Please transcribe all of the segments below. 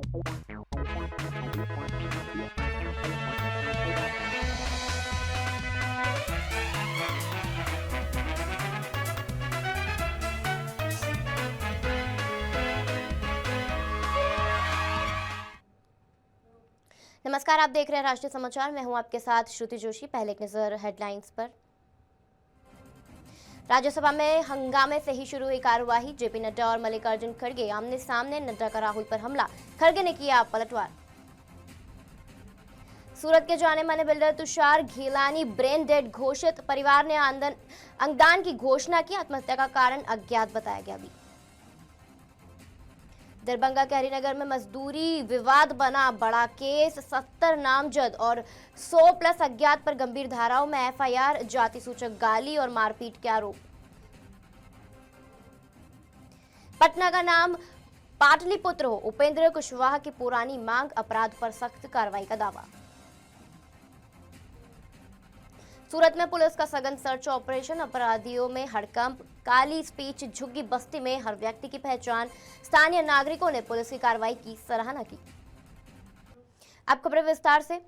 नमस्कार, आप देख रहे हैं राष्ट्रीय समाचार। मैं हूं आपके साथ श्रुति जोशी। पहले एक नजर हेडलाइंस पर। राज्यसभा में हंगामे से ही शुरू हुई कार्यवाही। जेपी नड्डा और मल्लिकार्जुन खड़गे आमने सामने। नड्डा का राहुल पर हमला, खड़गे ने किया पलटवार। सूरत के जाने माने builder Tushar Ghelani brain dead घोषित। परिवार ने अंगदान की घोषणा की। आत्महत्या का कारण अज्ञात बताया गया। अभी दरभंगा के हरिनगर में मजदूरी विवाद बना बड़ा केस। 70 नामजद और 100+ अज्ञात पर गंभीर धाराओं में एफआईआर। जाति सूचक गाली और मारपीट के आरोप। पटना का नाम पाटलिपुत्र हो, उपेंद्र कुशवाहा की पुरानी मांग। अपराध पर सख्त कार्रवाई का दावा। सूरत में पुलिस का सघन सर्च ऑपरेशन। अपराधियों में हड़कंप। काली स्पीच झुग्गी बस्ती में हर व्यक्ति की पहचान। स्थानीय नागरिकों ने पुलिस की कार्रवाई की सराहना की। अब खबर विस्तार से।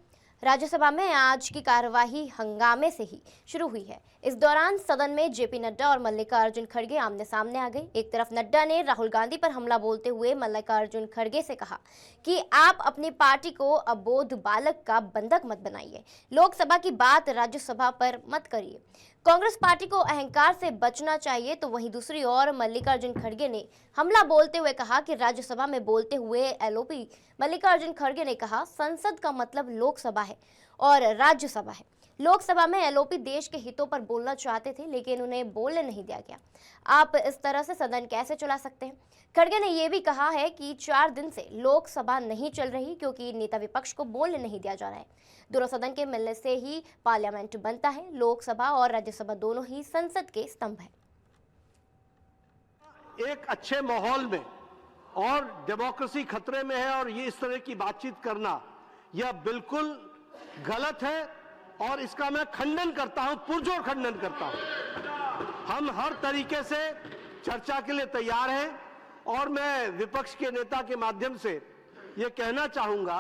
राज्यसभा में आज की कार्यवाही हंगामे से ही शुरू हुई है। इस दौरान सदन में जेपी नड्डा और मल्लिकार्जुन खड़गे आमने सामने आ गए। एक तरफ नड्डा ने राहुल गांधी पर हमला बोलते हुए मल्लिकार्जुन खड़गे से कहा कि आप अपनी पार्टी को अबोध बालक का बंधक मत बनाइए, लोकसभा की बात राज्यसभा पर मत करिए। कांग्रेस पार्टी को अहंकार से बचना चाहिए। तो वहीं दूसरी ओर मल्लिकार्जुन खड़गे ने हमला बोलते हुए कहा कि राज्यसभा में बोलते हुए एलओपी मल्लिकार्जुन खड़गे ने कहा, संसद का मतलब लोकसभा है और राज्यसभा है। लोकसभा में एलओपी देश के हितों पर बोलना चाहते थे, लेकिन उन्हें बोलने नहीं दिया गया। आप इस तरह से सदन कैसे चला सकते हैं? खड़गे ने यह भी कहा है कि 4 दिन से लोकसभा नहीं चल रही क्योंकि नेता विपक्ष को बोलने नहीं दिया जा रहा है। दोनों सदन के मिलने से ही पार्लियामेंट बनता है। लोकसभा और राज्यसभा दोनों ही संसद के स्तंभ है। एक अच्छे माहौल में और डेमोक्रेसी खतरे में है और ये इस तरह की बातचीत करना यह बिल्कुल गलत है और इसका मैं खंडन करता हूं, पुरजोर खंडन करता हूं। हम हर तरीके से चर्चा के लिए तैयार हैं और मैं विपक्ष के नेता के माध्यम से यह कहना चाहूंगा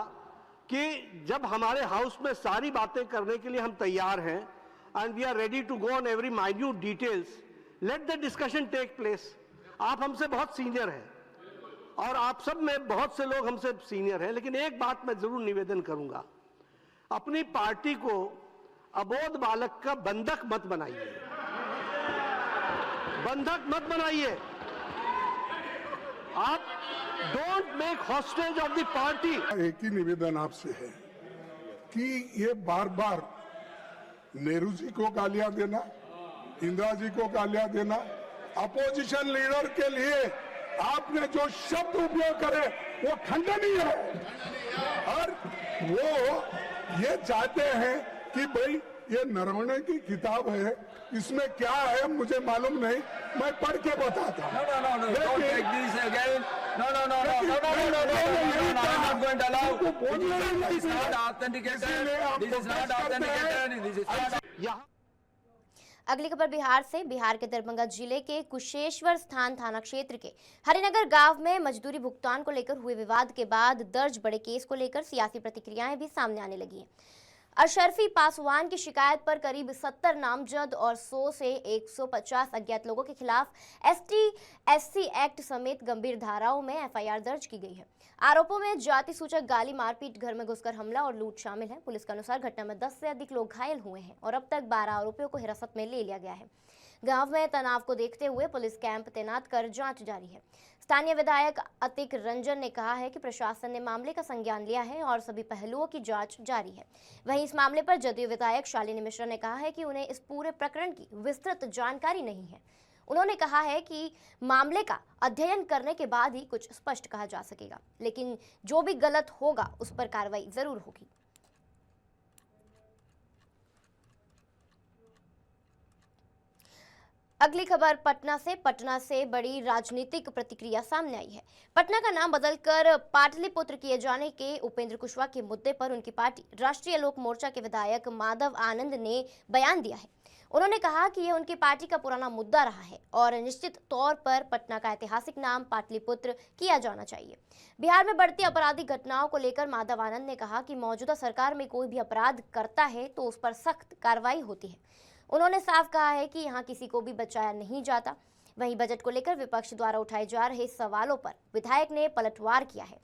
कि जब हमारे हाउस में सारी बातें करने के लिए हम तैयार हैं and we are ready to go on every minute details, let the discussion take place. आप हमसे बहुत सीनियर हैं और आप सब में बहुत से लोग हमसे सीनियर हैं, लेकिन एक बात मैं जरूर निवेदन करूंगा, अपनी पार्टी को अबोध बालक का बंधक मत बनाइए, बंधक मत बनाइए। आप don't make hostage of the party. एक ही निवेदन आपसे है कि ये बार बार नेहरू जी को गालियां देना, इंदिरा जी को गालियां देना, अपोजिशन लीडर के लिए आपने जो शब्द उपयोग करे वो खंडनीय है। और वो ये चाहते हैं कि भाई ये नरवणे की किताब है, इसमें क्या है मुझे मालूम नहीं, मैं पढ़ के बताता हूँ। अगली खबर बिहार से। बिहार के दरभंगा जिले के कुशेश्वर स्थान थाना क्षेत्र के हरिनगर गांव में मजदूरी भुगतान को लेकर हुए विवाद के बाद दर्ज बड़े केस को लेकर सियासी प्रतिक्रियाएं भी सामने आने लगी हैं। अशरफी पासवान की शिकायत पर करीब 70 नामजद और 100 से 150 अज्ञात लोगों के खिलाफ ST/SC एक्ट समेत गंभीर धाराओं में एफआईआर दर्ज की गई है। आरोपों में जाति सूचक गाली, मारपीट, घर में घुसकर हमला और लूट शामिल है। पुलिस के अनुसार घटना में 10 से अधिक लोग घायल हुए हैं और अब तक 12 आरोपियों को हिरासत में ले लिया गया है। गांव में तनाव को देखते हुए पुलिस कैंप तैनात कर जांच जारी है। स्थानीय विधायक अतिक रंजन ने कहा है कि प्रशासन ने मामले का संज्ञान लिया है और सभी पहलुओं की जांच जारी है। वहीं इस मामले पर जदयू विधायक शालिनी मिश्रा ने कहा है कि उन्हें इस पूरे प्रकरण की विस्तृत जानकारी नहीं है। उन्होंने कहा है कि मामले का अध्ययन करने के बाद ही कुछ स्पष्ट कहा जा सकेगा, लेकिन जो भी गलत होगा उस पर कार्रवाई जरूर होगी। अगली खबर पटना से बड़ी राजनीतिक प्रतिक्रिया सामने आई है। पटना का नाम बदलकर पाटलिपुत्र किए जाने के उपेंद्र कुशवाहा के मुद्दे पर उनकी पार्टी राष्ट्रीय लोक मोर्चा के विधायक माधव आनंद ने बयान दिया है। उन्होंने कहा कि यह उनकी पार्टी का पुराना मुद्दा रहा है और निश्चित तौर पर पटना का ऐतिहासिक नाम पाटलिपुत्र किया जाना चाहिए। बिहार में बढ़ती आपराधिक घटनाओं को लेकर माधव आनंद ने कहा कि मौजूदा सरकार में कोई भी अपराध करता है तो उस पर सख्त कार्रवाई होती है। उन्होंने साफ कहा है कि यहाँ किसी को भी बचाया नहीं जाता। वहीं बजट को लेकर विपक्ष द्वारा उठाए जा रहे सवालों पर विधायक ने पलटवार किया है।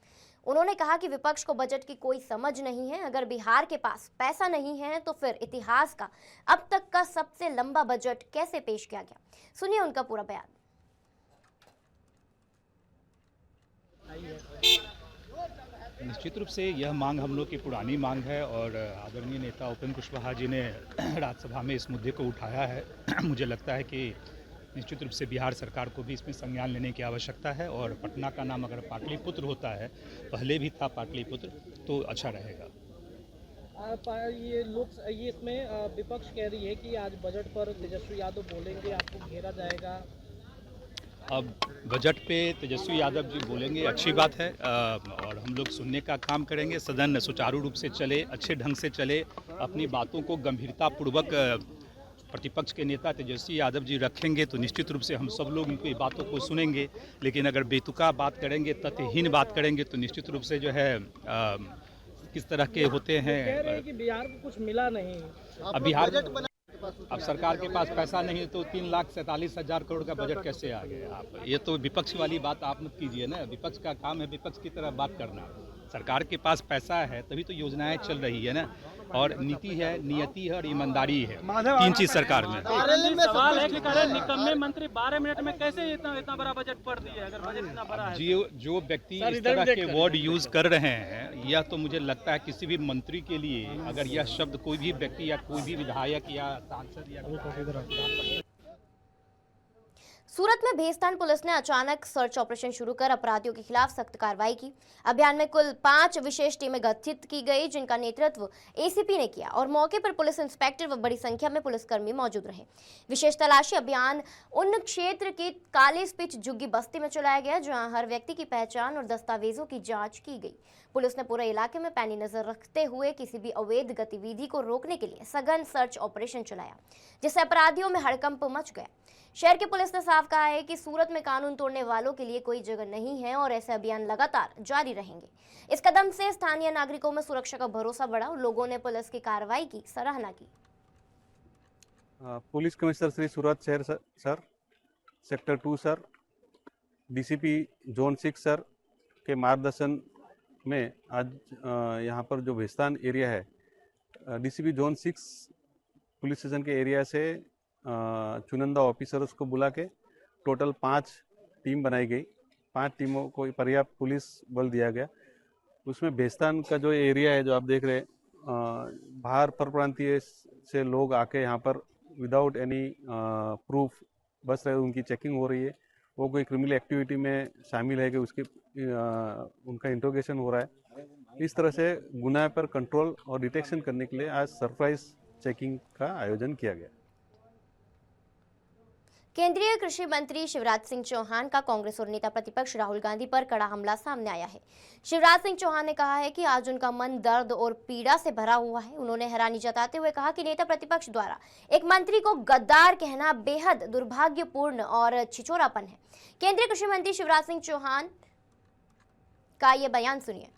उन्होंने कहा कि विपक्ष को बजट की कोई समझ नहीं है। अगर बिहार के पास पैसा नहीं है तो फिर इतिहास का अब तक का सबसे लंबा बजट कैसे पेश किया गया। सुनिए उनका पूरा बयान। निश्चित रूप से यह मांग हम लोग की पुरानी मांग है और आदरणीय नेता उपेंद्र कुशवाहा जी ने राज्यसभा में इस मुद्दे को उठाया है। मुझे लगता है कि निश्चित रूप से बिहार सरकार को भी इसमें संज्ञान लेने की आवश्यकता है और पटना का नाम अगर पाटलिपुत्र होता है, पहले भी था पाटलिपुत्र, तो अच्छा रहेगा। ये इसमें विपक्ष कह रही है कि आज बजट पर तेजस्वी यादव बोलेंगे, आपको घेरा जाएगा। अब बजट पे तेजस्वी यादव जी बोलेंगे, अच्छी बात है और हम लोग सुनने का काम करेंगे। सदन सुचारू रूप से चले, अच्छे ढंग से चले, अपनी बातों को गंभीरतापूर्वक प्रतिपक्ष के नेता तेजस्वी यादव जी रखेंगे तो निश्चित रूप से हम सब लोग इनकी बातों को सुनेंगे। लेकिन अगर बेतुका बात करेंगे, तथ्यहीन बात करेंगे तो निश्चित रूप से जो है किस तरह के होते हैं। कह रहे हैं कि बिहार को कुछ मिला नहीं। अब बिहार अब सरकार के पास पैसा नहीं तो 3,47,000 करोड़ का बजट कैसे आ गया। आप ये तो विपक्ष वाली बात आप मत कीजिए ना। विपक्ष का काम है विपक्ष की तरह बात करना। सरकार के पास पैसा है तभी तो योजनाएं चल रही है ना, और नीति है, नियति है और ईमानदारी है, तीन चीज सरकार में। सवाल है कि निकम्मे मंत्री 12 मिनट में कैसे इतना बड़ा बजट पढ़ दिए, अगर बजट इतना बड़ा है। जो व्यक्ति इस तरह के वर्ड यूज कर रहे हैं, यह तो मुझे लगता है किसी भी मंत्री के लिए अगर यह शब्द कोई भी व्यक्ति या कोई भी विधायक या सांसद या सूरत में भेस्तान पुलिस ने अचानक सर्च ऑपरेशन शुरू कर अपराधियों के खिलाफ सख्त कार्रवाई की। अभियान में कुल 5 विशेष टीमें गठित की गई, जिनका नेतृत्व एसीपी ने किया और मौके पर पुलिस इंस्पेक्टर व बड़ी संख्या में पुलिसकर्मी मौजूद रहे। विशेष तलाशी अभियान उन क्षेत्र की काली स्पिच झुग्गी बस्ती में चलाया गया जहां हर व्यक्ति की पहचान और दस्तावेजों की जांच की गई। पुलिस ने पूरे इलाके में पैनी नजर रखते हुए किसी भी अवैध गतिविधि को रोकने के लिए सघन सर्च ऑपरेशन चलाया, जिससे अपराधियों में हड़कंप मच गया। शहर की पुलिस ने साफ कहा है कि सूरत में कानून तोड़ने वालों के लिए कोई जगह नहीं है और ऐसे अभियान लगातार जारी रहेंगे। इस कदम से स्थानीय नागरिकों में सुरक्षा का भरोसा बढ़ा और लोगों ने पुलिस की कार्रवाई की सराहना की। पुलिस कमिश्नर श्री सूरत शहर sir, sector 2 sir, DCP zone 6 sir के मार्गदर्शन में आज यहाँ पर जो भेस्तान एरिया है, डीसीपी जोन 6 पुलिस स्टेशन के एरिया से चुनिंदा ऑफिसर्स को बुला के टोटल 5 टीम बनाई गई। 5 टीमों को पर्याप्त पुलिस बल दिया गया। उसमें भेस्तान का जो एरिया है, जो आप देख रहे हैं, बाहर परप्रांतीय से लोग आके यहाँ पर विदाउट एनी प्रूफ बस रहे, उनकी चेकिंग हो रही है। वो कोई क्रिमिनल एक्टिविटी में शामिल है कि उसके उनका इंट्रोगेशन हो रहा है। इस तरह से गुनाह पर कंट्रोल और डिटेक्शन करने के लिए आज सरप्राइज चेकिंग का आयोजन किया गया। केंद्रीय कृषि मंत्री शिवराज सिंह चौहान का कांग्रेस और नेता प्रतिपक्ष राहुल गांधी पर कड़ा हमला सामने आया है। शिवराज सिंह चौहान ने कहा है कि आज उनका मन दर्द और पीड़ा से भरा हुआ है। उन्होंने हैरानी जताते हुए कहा कि नेता प्रतिपक्ष द्वारा एक मंत्री को गद्दार कहना बेहद दुर्भाग्यपूर्ण और छिछोरापन है। केंद्रीय कृषि मंत्री शिवराज सिंह चौहान का ये बयान सुनिए।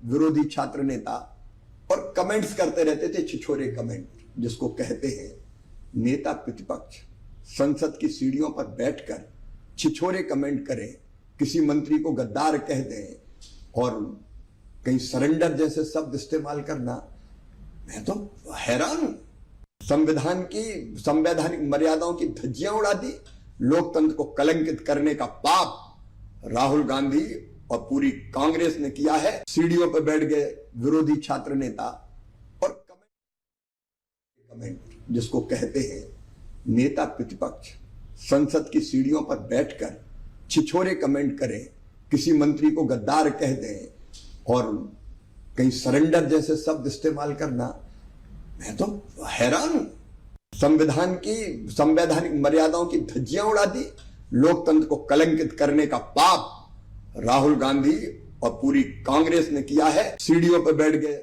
विरोधी छात्र नेता और कमेंट्स करते रहते थे, छिछोरे कमेंट जिसको कहते हैं। नेता प्रतिपक्ष संसद की सीढ़ियों पर बैठकर छिछोरे कमेंट करें, किसी मंत्री को गद्दार कह दें और कहीं सरेंडर जैसे शब्द इस्तेमाल करना, मैं तो हैरान हूं। संविधान की संवैधानिक मर्यादाओं की धज्जियां उड़ा दी। लोकतंत्र को कलंकित करने का पाप राहुल गांधी और पूरी कांग्रेस ने किया है। सीढ़ियों पर बैठ गए विरोधी छात्र नेता और कमेंट जिसको कहते हैं। नेता प्रतिपक्ष संसद की सीढ़ियों पर बैठकर छिछोरे कमेंट करें, किसी मंत्री को गद्दार कह दें और कहीं सरेंडर जैसे शब्द इस्तेमाल करना, मैं तो हैरान हूं। संविधान की संवैधानिक मर्यादाओं की धज्जियां उड़ा दी, लोकतंत्र को कलंकित करने का पाप राहुल गांधी और पूरी कांग्रेस ने किया है। सीढ़ियों पर बैठ गए।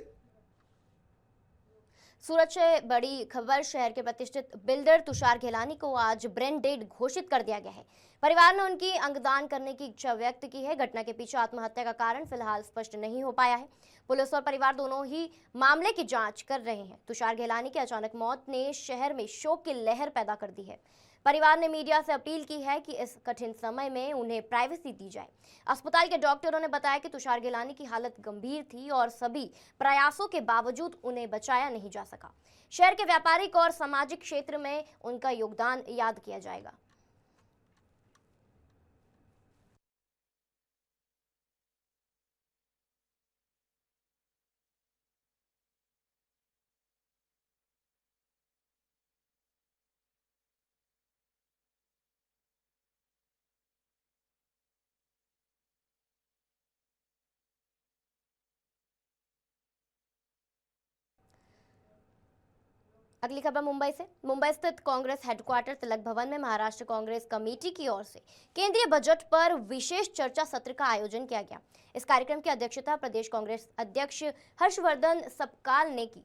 सूरत से बड़ी खबर, शहर के प्रतिष्ठित बिल्डर तुषार घेलानी को आज ब्रेन डेड घोषित कर दिया गया है। परिवार ने उनकी अंगदान करने की इच्छा व्यक्त की है। घटना के पीछे आत्महत्या का कारण फिलहाल स्पष्ट नहीं हो पाया है। पुलिस और परिवार दोनों ही मामले की जांच कर रहे हैं। तुषार घेलानी की अचानक मौत ने शहर में शोक की लहर पैदा कर दी है। परिवार ने मीडिया से अपील की है कि इस कठिन समय में उन्हें प्राइवेसी दी जाए। अस्पताल के डॉक्टरों ने बताया कि तुषार घेलानी की हालत गंभीर थी और सभी प्रयासों के बावजूद उन्हें बचाया नहीं जा सका। शहर के व्यापारिक और सामाजिक क्षेत्र में उनका योगदान याद किया जाएगा। अगली खबर मुंबई से। मुंबई स्थित कांग्रेस हेडक्वार्टर तिलक भवन में महाराष्ट्र कांग्रेस कमेटी की ओर से केंद्रीय बजट पर विशेष चर्चा सत्र का आयोजन किया गया। इस कार्यक्रम की अध्यक्षता प्रदेश कांग्रेस अध्यक्ष हर्षवर्धन सपकाल ने की।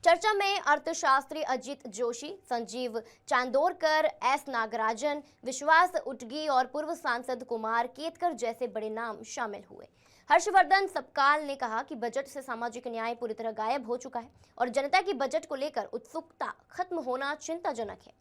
चर्चा में अर्थशास्त्री अजित जोशी, संजीव चांदोरकर, एस नागराजन, विश्वास उटगी और पूर्व सांसद कुमार केतकर जैसे बड़े नाम शामिल हुए। हर्षवर्धन सपकाल ने कहा कि बजट से सामाजिक न्याय पूरी तरह गायब हो चुका है और जनता की बजट को लेकर उत्सुकता खत्म होना चिंताजनक है।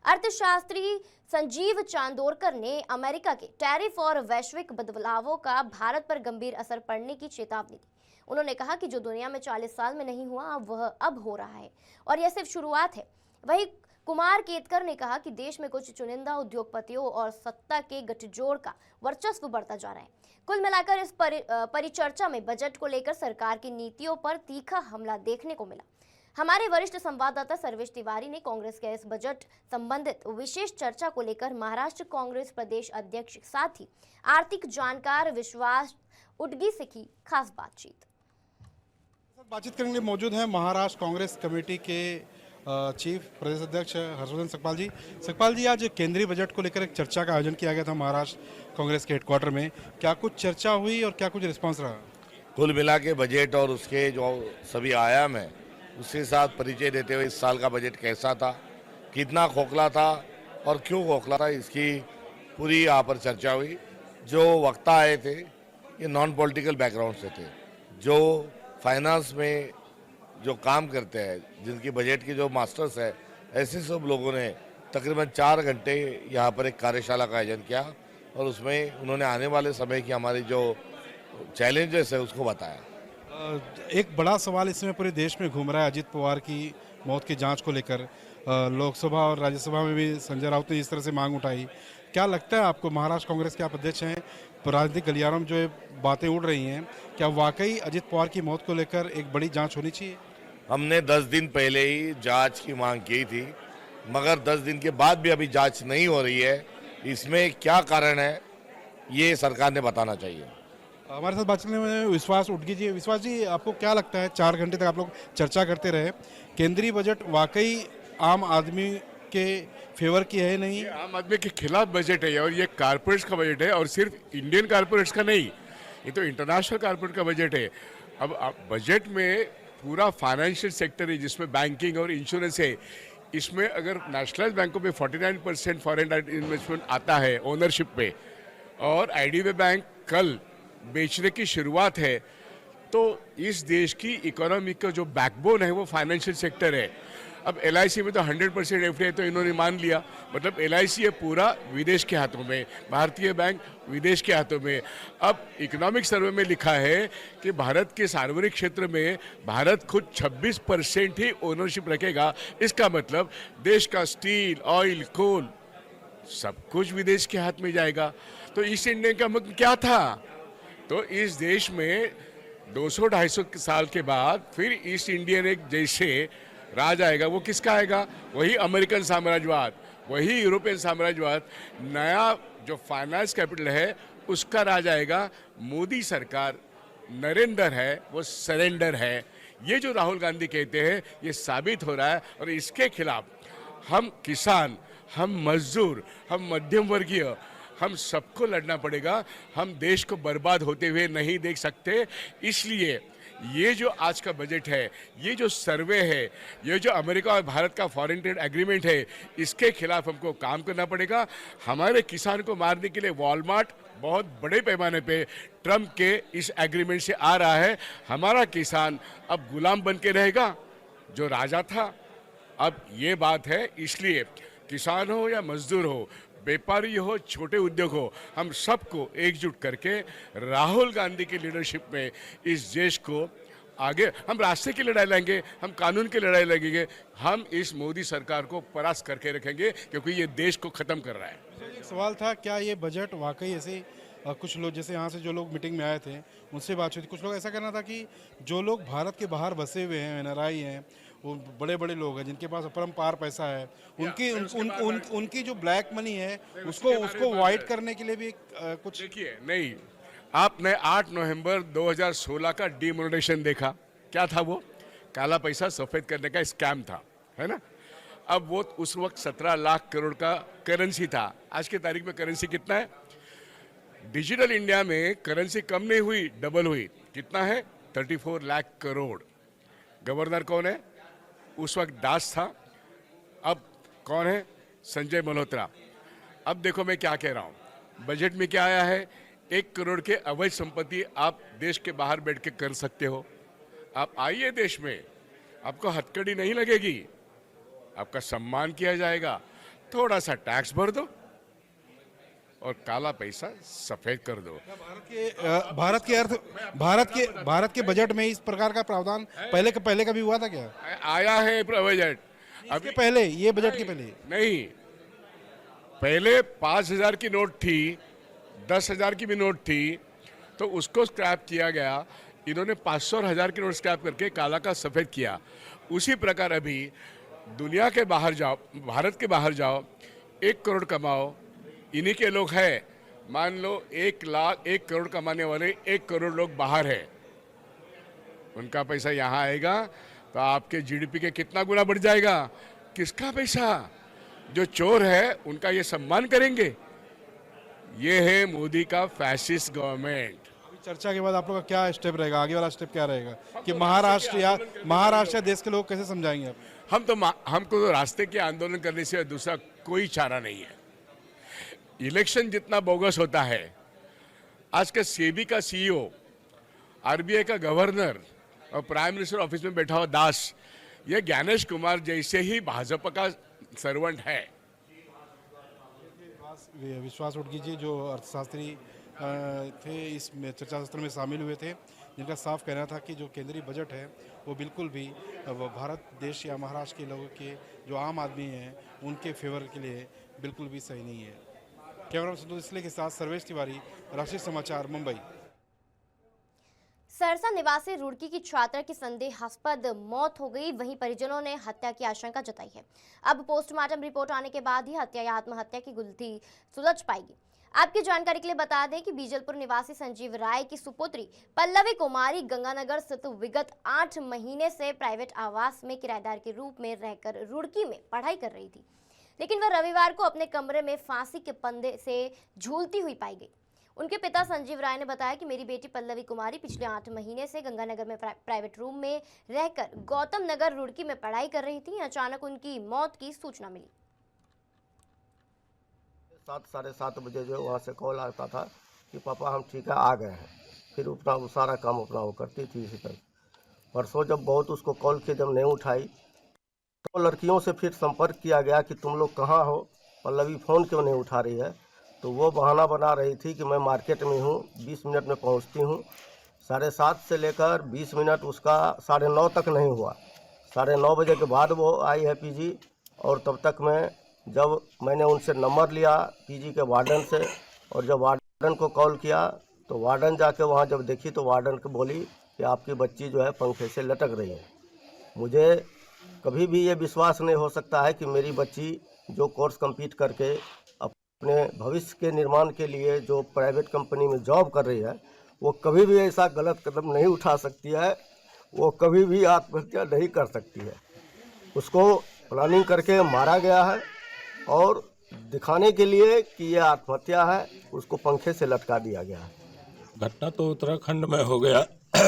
अर्थशास्त्री संजीव चांदोरकर ने अमेरिका के टैरिफ और वैश्विक बदलावों का भारत पर गंभीर असर पड़ने की चेतावनी दी। उन्होंने कहा कि जो दुनिया में 40 साल में नहीं हुआ वह अब हो रहा है और यह सिर्फ शुरुआत है। वहीं कुमार केतकर ने कहा कि देश में कुछ चुनिंदा उद्योगपतियों और सत्ता के गठजोड़ का वर्चस्व बढ़ता जा रहा है। कुल मिलाकर इस परिचर्चा में बजट को लेकर सरकार की नीतियों पर तीखा हमला देखने को मिला। हमारे वरिष्ठ संवाददाता सर्वेश तिवारी ने कांग्रेस के इस बजट संबंधित विशेष चर्चा को लेकर महाराष्ट्र कांग्रेस प्रदेश अध्यक्ष साथ ही आर्थिक जानकार विश्वास उटगी से की खास बातचीत करने के लिए मौजूद हैं महाराष्ट्र कांग्रेस कमेटी के चीफ प्रदेश अध्यक्ष हर्षवर्धन सकपाल जी। सकपाल जी, आज केंद्रीय बजट को लेकर एक चर्चा का आयोजन किया गया था महाराष्ट्र कांग्रेस के हेडक्वार्टर में। क्या कुछ चर्चा हुई और क्या कुछ रिस्पांस रहा? कुल मिला के बजट और उसके जो सभी आयाम हैं उसके साथ परिचय देते हुए इस साल का बजट कैसा था, कितना खोखला था और क्यों खोखला था, इसकी पूरी यहाँ पर चर्चा हुई। जो वक्ता आए थे ये नॉन पॉलिटिकल बैकग्राउंड से थे, जो फाइनेंस में जो काम करते हैं, जिनकी बजट के जो मास्टर्स है, ऐसे सब लोगों ने तकरीबन 4 घंटे यहाँ पर एक कार्यशाला का आयोजन किया और उसमें उन्होंने आने वाले समय की हमारी जो चैलेंजेस है उसको बताया। एक बड़ा सवाल इसमें पूरे देश में घूम रहा है अजित पवार की मौत की जांच को लेकर। लोकसभा और राज्यसभा में भी संजय राउत ने इस तरह से मांग उठाई। क्या लगता है आपको, महाराष्ट्र कांग्रेस के आप अध्यक्ष हैं, राजनीतिक गलियारों में जो ये बातें उड़ रही हैं, क्या वाकई अजित पवार की मौत को लेकर एक बड़ी जांच होनी चाहिए? हमने 10 दिन पहले ही जांच की मांग की थी, मगर 10 दिन के बाद भी अभी जांच नहीं हो रही है। इसमें क्या कारण है ये सरकार ने बताना चाहिए। हमारे साथ बातचीत में विश्वास उटगी जी। विश्वास जी, आपको क्या लगता है, 4 घंटे तक आप लोग चर्चा करते रहे, केंद्रीय बजट वाकई आम आदमी के फेवर की है नहीं? आम आदमी के खिलाफ बजट है और ये कारपोरेट्स का बजट है और सिर्फ इंडियन कारपोरेट्स का नहीं, ये तो इंटरनेशनल कारपोरेट का बजट है। अब बजट में पूरा फाइनेंशियल सेक्टर है जिसमें बैंकिंग और इंश्योरेंस है। इसमें अगर नेशनलाइज बैंकों में 49% फॉरेन इन्वेस्टमेंट आता है ओनरशिप पे और आईडीबीआई बैंक कल बेचने की शुरुआत है, तो इस देश की इकोनॉमी का जो बैकबोन है वो फाइनेंशियल सेक्टर है। अब LIC में तो 100% एफडीआई तो इन्होंने मान लिया, मतलब LIC है पूरा विदेश के हाथों में, भारतीय बैंक विदेश के हाथों में। अब इकोनॉमिक सर्वे में लिखा है कि भारत के सार्वजनिक क्षेत्र में भारत खुद 26% ही ओनरशिप रखेगा। इसका मतलब देश का स्टील, ऑयल, कोल सब कुछ विदेश के हाथ में जाएगा। तो ईस्ट इंडियन का मतलब क्या था? तो इस देश में 200-250 साल के बाद फिर ईस्ट इंडियन एक जैसे राज आएगा। वो किसका आएगा? वही अमेरिकन साम्राज्यवाद, वही यूरोपियन साम्राज्यवाद। नया जो फाइनेंस कैपिटल है उसका राज आएगा। मोदी सरकार नरेंद्र है, वो सरेंडर है। ये जो राहुल गांधी कहते हैं ये साबित हो रहा है और इसके खिलाफ हम किसान, हम मजदूर, हम मध्यम वर्गीय, हम सबको लड़ना पड़ेगा। हम देश को बर्बाद होते हुए नहीं देख सकते। इसलिए ये जो आज का बजट है, ये जो सर्वे है, ये जो अमेरिका और भारत का फॉरेन ट्रेड एग्रीमेंट है, इसके खिलाफ हमको काम करना पड़ेगा। हमारे किसान को मारने के लिए वॉलमार्ट बहुत बड़े पैमाने पे ट्रम्प के इस एग्रीमेंट से आ रहा है। हमारा किसान अब गुलाम बन के रहेगा जो राजा था। अब ये बात है, इसलिए किसान हो या मजदूर हो, व्यापारी हो, छोटे उद्योग हो, हम सबको एकजुट करके राहुल गांधी की लीडरशिप में इस देश को आगे, हम रास्ते की लड़ाई लड़ेंगे, हम कानून की लड़ाई लड़ेंगे, हम इस मोदी सरकार को परास्त करके रखेंगे, क्योंकि ये देश को खत्म कर रहा है। एक सवाल था, क्या ये बजट वाकई ऐसे कुछ लोग जैसे यहाँ से जो लोग मीटिंग में आए थे उनसे बात हुई थी, कुछ लोग ऐसा कहना था कि जो लोग भारत के बाहर बसे हुए हैं, NRI हैं, वो बड़े बड़े लोग हैं जिनके पास अपरंपार पैसा है, उनकी जो ब्लैक मनी है उसको वाइट करने के लिए भी कुछ। देखिए, नहीं, आपने 8 नवंबर 2016 का डिमोनेटाइजेशन देखा, क्या था वो? काला पैसा सफेद करने का स्कैम था, है ना। अब वो उस वक्त 17 लाख करोड़ का करेंसी था। आज की तारीख में करेंसी कितना है? डिजिटल इंडिया में करेंसी कम नहीं हुई, डबल हुई। कितना है? 34 लाख करोड़। गवर्नर कौन है? उस वक्त दास था। अब कौन है? संजय मल्होत्रा। अब देखो मैं क्या कह रहा हूँ, बजट में क्या आया है? 1 करोड़ के अवैध संपत्ति आप देश के बाहर बैठ के कर सकते हो। आप आइए देश में, आपको हथकड़ी नहीं लगेगी, आपका सम्मान किया जाएगा। थोड़ा सा टैक्स भर दो और काला पैसा सफेद कर दो। भारत के बजट में इस प्रकार का प्रावधान पहले कभी हुआ था क्या? आया है बजट। अभी पहले, ये बजट के पहले नहीं, पहले 5,000 की नोट थी, 10,000 की भी नोट थी, तो उसको स्क्रैप किया गया। इन्होंने 500 और 1000 की नोट स्क्रैप करके काला का सफेद किया। उसी प्रकार अभी दुनिया के बाहर जाओ, भारत के बाहर जाओ, 1 करोड़ कमाओ, इन्हीं के लोग हैं। मान लो 1 करोड़ कमाने वाले 1 करोड़ लोग बाहर हैं, उनका पैसा यहाँ आएगा तो आपके GDP के कितना गुना बढ़ जाएगा। किसका पैसा? जो चोर है उनका ये सम्मान करेंगे। ये है मोदी का फैसिस्ट गवर्नमेंट। चर्चा के बाद आप लोग का क्या स्टेप रहेगा, आगे वाला स्टेप क्या रहेगा कि महाराष्ट्र या देश के लोग कैसे समझाएंगे आप? हमको तो रास्ते के आंदोलन करने से दूसरा कोई चारा नहीं है। इलेक्शन जितना बोगस होता है, आज का सेबी का CEO, RBI का गवर्नर और प्राइम मिनिस्टर ऑफिस में बैठा हुआ दास, ये ज्ञानेश कुमार जैसे ही भाजपा का सर्वेंट है। विश्वास उड़गी जी जो अर्थशास्त्री थे, इस चर्चा सत्र में शामिल हुए थे, जिनका साफ कहना था कि जो केंद्रीय बजट है वो बिल्कुल भी भारत देश या महाराष्ट्र के लोगों के जो आम आदमी हैं उनके फेवर के लिए बिल्कुल भी सही नहीं है। कैमरा संतोष इसले के साथ सर्वेश तिवारी, राष्ट्रीय समाचार, मुंबई। सरसा निवासी रुड़की की छात्रा की संदेहास्पद मौत हो गई, वहीं परिजनों ने हत्या की आशंका जताई है। अब पोस्टमार्टम रिपोर्ट आने के बाद ही हत्या या आत्महत्या की गुत्थी सुलझ पाएगी। आपकी जानकारी के लिए बता दें कि बीजलपुर निवासी संजीव राय की सुपुत्री पल्लवी कुमारी गंगानगर स्थित विगत 8 महीने से प्राइवेट आवास में किराएदार के रूप में रहकर रुड़की में पढ़ाई कर रही थी, लेकिन वह रविवार को अपने कमरे में फांसी के फंदे से झूलती हुई पाई गई। उनके पिता संजीव राय ने बताया कि मेरी बेटी पल्लवी कुमारी पिछले 8 महीने से गंगानगर में प्राइवेट रूम में रहकर गौतम नगर रुड़की में पढ़ाई कर रही थी। अचानक उनकी मौत की सूचना मिली। 7 साढ़े 7 बजे जो वहाँ से कॉल आता था कि पापा हम ठीक है आ गए हैं। फिर अपना वो सारा काम अपना वो करती थी। इसी तरह परसों जब बहुत उसको कॉल किए, जब नहीं उठाई तो लड़कियों से फिर संपर्क किया गया कि तुम लोग कहाँ हो, पल्लवी फ़ोन क्यों नहीं उठा रही है। तो वो बहाना बना रही थी कि मैं मार्केट में हूँ, 20 मिनट में पहुँचती हूँ। 7:30 से लेकर 20 मिनट उसका 9:30 तक नहीं हुआ। 9:30 बजे के बाद वो आई है PG, और तब तक जब मैंने उनसे नंबर लिया PG के वार्डन से, और जब वार्डन को कॉल किया तो वार्डन जाके वहाँ जब देखी तो वार्डन को बोली कि आपकी बच्ची जो है पंखे से लटक रही है। मुझे कभी भी ये विश्वास नहीं हो सकता है कि मेरी बच्ची जो कोर्स कंप्लीट करके अपने भविष्य के निर्माण के लिए जो प्राइवेट कंपनी में जॉब कर रही है, वो कभी भी ऐसा गलत कदम नहीं उठा सकती है, वो कभी भी आत्महत्या नहीं कर सकती है। उसको प्लानिंग करके मारा गया है और दिखाने के लिए कि ये आत्महत्या है उसको पंखे से लटका दिया गया है। घटना तो उत्तराखंड में हो गया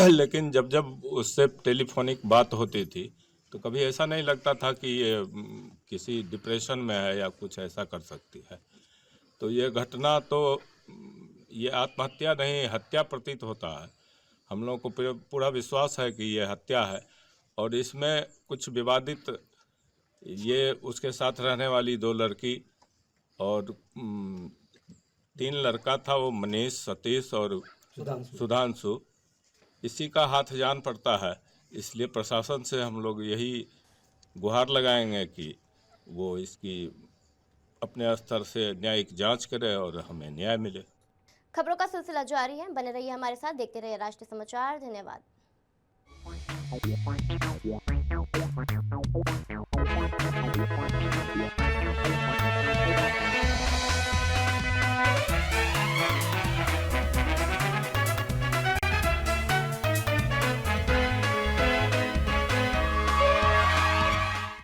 लेकिन जब जब उससे टेलीफोनिक बात होती थी तो कभी ऐसा नहीं लगता था कि ये किसी डिप्रेशन में है या कुछ ऐसा कर सकती है। तो ये घटना तो ये आत्महत्या नहीं हत्या प्रतीत होता है। हम लोगों को पूरा विश्वास है कि ये हत्या है और इसमें कुछ विवादित ये उसके साथ रहने वाली 2 लड़की और 3 लड़का था, वो मनीष, सतीश और सुधांशु, इसी का हाथ जान पड़ता है। इसलिए प्रशासन से हम लोग यही गुहार लगाएंगे कि वो इसकी अपने स्तर से न्यायिक जांच करे और हमें न्याय मिले। खबरों का सिलसिला जारी है, बने रहिए हमारे साथ, देखते रहिए राष्ट्रीय समाचार। धन्यवाद।